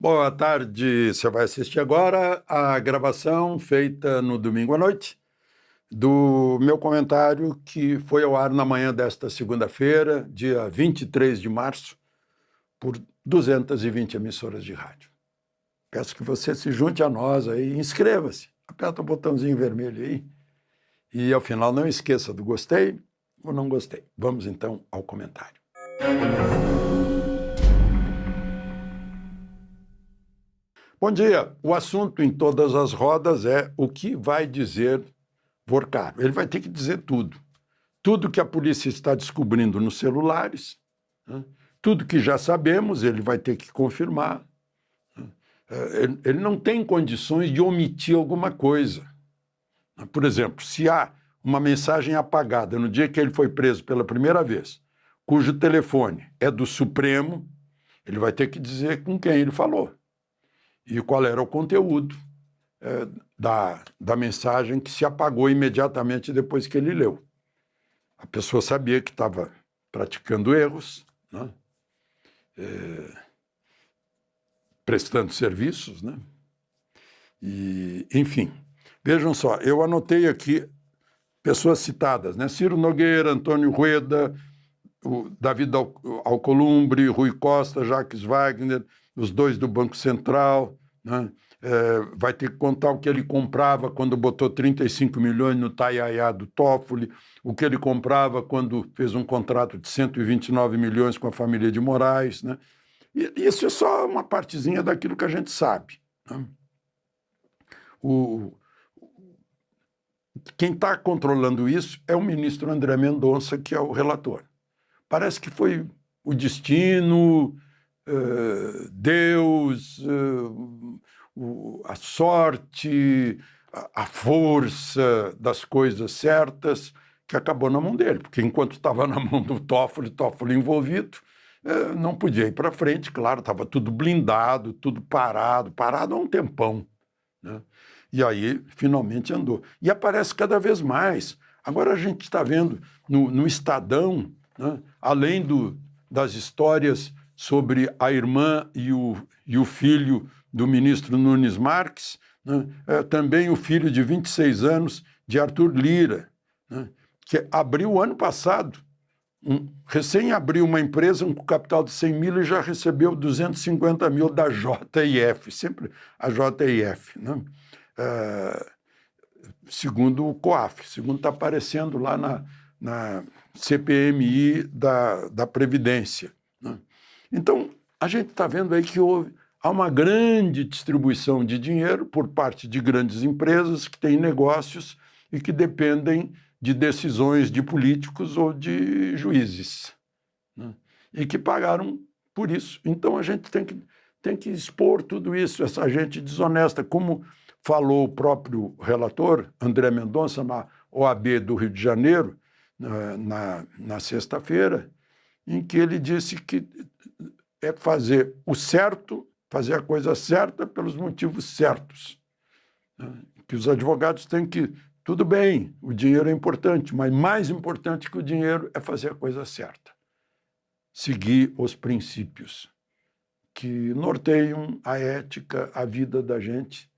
Boa tarde, você vai assistir agora a gravação feita no domingo à noite do meu comentário que foi ao ar na manhã desta segunda-feira, dia 23 de março, por 220 emissoras de rádio. Peço que você se junte a nós aí, inscreva-se, aperta o botãozinho vermelho aí e ao final não esqueça do gostei ou não gostei. Vamos então ao comentário. Bom dia. O assunto em todas as rodas é o que vai dizer Vorcaro. Ele vai ter que dizer tudo. Tudo que a polícia está descobrindo nos celulares, né? Tudo que já sabemos, ele vai ter que confirmar. Ele não tem condições de omitir alguma coisa. Por exemplo, se há uma mensagem apagada no dia que ele foi preso pela primeira vez, cujo telefone é do Supremo, ele vai ter que dizer com quem ele falou e qual era o conteúdo da mensagem que se apagou imediatamente depois que ele leu. A pessoa sabia que estava praticando erros, né? Prestando serviços, né? E, enfim, vejam só, eu anotei aqui pessoas citadas, né? Ciro Nogueira, Antônio Rueda, o David Alcolumbre, Rui Costa, Jacques Wagner, os dois do Banco Central, né? Vai ter que contar o que ele comprava quando botou 35 milhões no Taiaiá do Toffoli, o que ele comprava quando fez um contrato de 129 milhões com a família de Moraes, né? E isso é só uma partezinha daquilo que a gente sabe, né? Quem está controlando isso é o ministro André Mendonça, que é o relator. Parece que foi o destino, Deus, a sorte, a força das coisas certas que acabou na mão dele, porque enquanto estava na mão do Toffoli envolvido, não podia ir para frente, claro, estava tudo blindado, tudo parado há um tempão, né? E aí, finalmente andou. E aparece cada vez mais. Agora a gente está vendo no Estadão, né, além das histórias sobre a irmã e o filho do ministro Nunes Marques, né, também o filho de 26 anos de Arthur Lira, né, que abriu ano passado, recém abriu uma empresa com capital de 100 mil e já recebeu 250 mil da JIF, sempre a JIF, né? Segundo o COAF, segundo está aparecendo lá na CPMI da Previdência, né? Então, a gente está vendo aí que há uma grande distribuição de dinheiro por parte de grandes empresas que têm negócios e que dependem de decisões de políticos ou de juízes, né? E que pagaram por isso. Então, a gente tem que expor tudo isso, essa gente desonesta, como falou o próprio relator, André Mendonça, na OAB do Rio de Janeiro, na sexta-feira, em que ele disse que é fazer o certo, fazer a coisa certa pelos motivos certos, né? Que os advogados têm que, tudo bem, o dinheiro é importante, mas mais importante que o dinheiro é fazer a coisa certa, seguir os princípios que norteiam a ética, a vida da gente,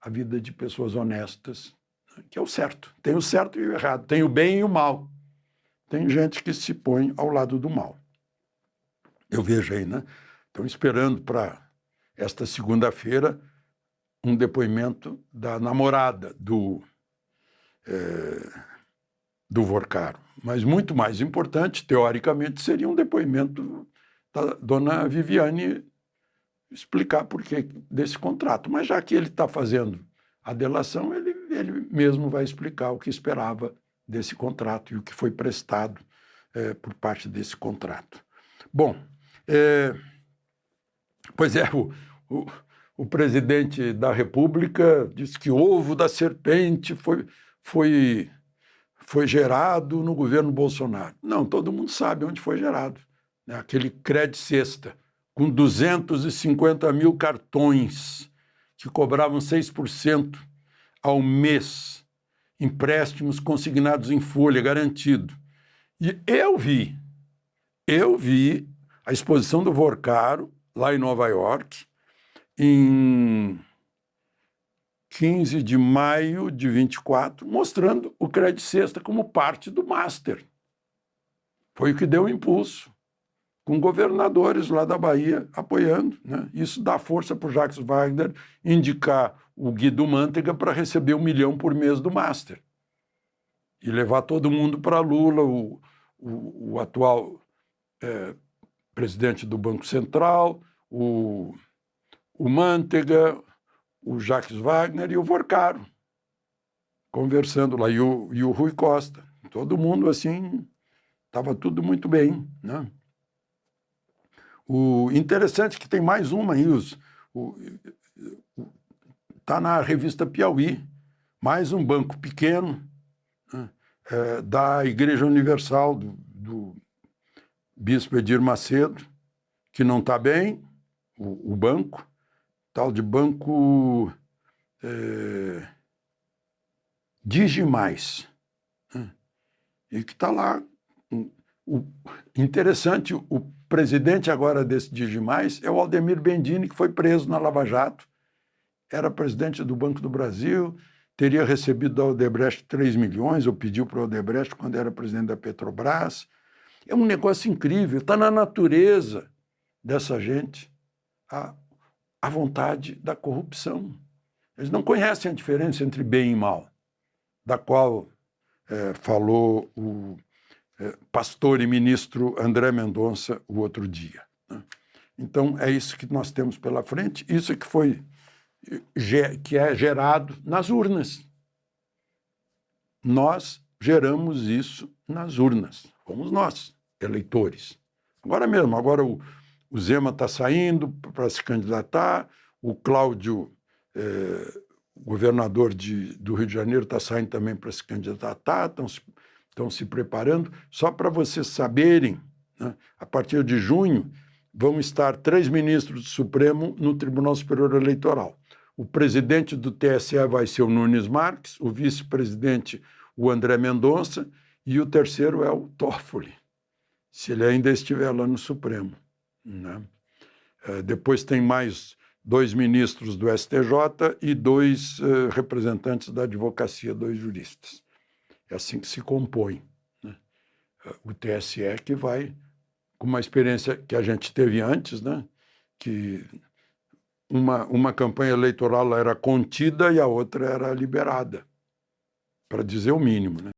a vida de pessoas honestas, que é o certo. Tem o certo e o errado, tem o bem e o mal. Tem gente que se põe ao lado do mal. Eu vejo aí, né? Estão esperando para esta segunda-feira um depoimento da namorada do Vorcaro. Mas muito mais importante, teoricamente, seria um depoimento da dona Viviane explicar por que desse contrato. Mas já que ele está fazendo a delação, ele mesmo vai explicar o que esperava desse contrato e o que foi prestado por parte desse contrato. Bom, pois é, o presidente da República disse que o ovo da serpente foi gerado no governo Bolsonaro. Não, todo mundo sabe onde foi gerado, né? Aquele Cred Sexta, com 250 mil cartões que cobravam 6% ao mês, empréstimos consignados em folha, garantido. E eu vi a exposição do Vorcaro lá em Nova York, em 15 de maio de 24, mostrando o crédito sexta como parte do Master. Foi o que deu o impulso, com governadores lá da Bahia apoiando, né? Isso dá força para o Jacques Wagner indicar o Guido Mantega para receber 1 milhão por mês do Master e levar todo mundo para Lula, o atual presidente do Banco Central, o Mantega, o Jacques Wagner e o Vorcaro, conversando lá, e o Rui Costa. Todo mundo, assim, estava tudo muito bem, né? O interessante é que tem mais uma aí, está na revista Piauí, mais um banco pequeno, né, da Igreja Universal do Bispo Edir Macedo, que não está bem, o banco, tal de banco Digimais, né, e que está lá. Interessante, o presidente agora desse Digimais é o Aldemir Bendini, que foi preso na Lava Jato, era presidente do Banco do Brasil, teria recebido da Odebrecht 3 milhões, ou pediu para o Odebrecht quando era presidente da Petrobras. É um negócio incrível, está na natureza dessa gente a vontade da corrupção. Eles não conhecem a diferença entre bem e mal, da qual falou o pastor e ministro André Mendonça o outro dia, né? Então, é isso que nós temos pela frente, isso que é gerado nas urnas. Nós geramos isso nas urnas, fomos nós, eleitores. Agora mesmo, o Zema está saindo para se candidatar, o Cláudio, governador do Rio de Janeiro, está saindo também para se candidatar, estão se preparando. Só para vocês saberem, né, a partir de junho, vão estar 3 ministros do Supremo no Tribunal Superior Eleitoral. O presidente do TSE vai ser o Nunes Marques, o vice-presidente o André Mendonça e o terceiro é o Toffoli, se ele ainda estiver lá no Supremo, né? Depois tem mais 2 ministros do STJ e 2 representantes da advocacia, 2 juristas. É assim que se compõe, né, o TSE, que vai com uma experiência que a gente teve antes, né, que uma campanha eleitoral era contida e a outra era liberada, para dizer o mínimo, né?